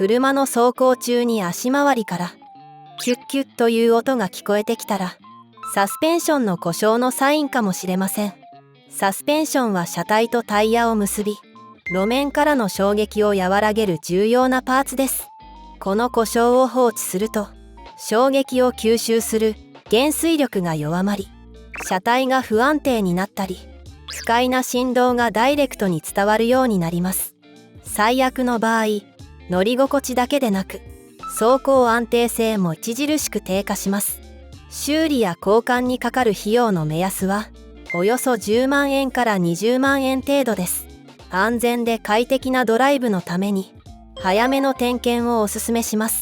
車の走行中に足回りからキュッキュッという音が聞こえてきたら、サスペンションの故障のサインかもしれません。サスペンションは車体とタイヤを結び、路面からの衝撃を和らげる重要なパーツです。この故障を放置すると、衝撃を吸収する減衰力が弱まり、車体が不安定になったり、不快な振動がダイレクトに伝わるようになります。最悪の場合、乗り心地だけでなく、走行安定性も著しく低下します。修理や交換にかかる費用の目安は、およそ10万円から20万円程度です。安全で快適なドライブのために、早めの点検をおすすめします。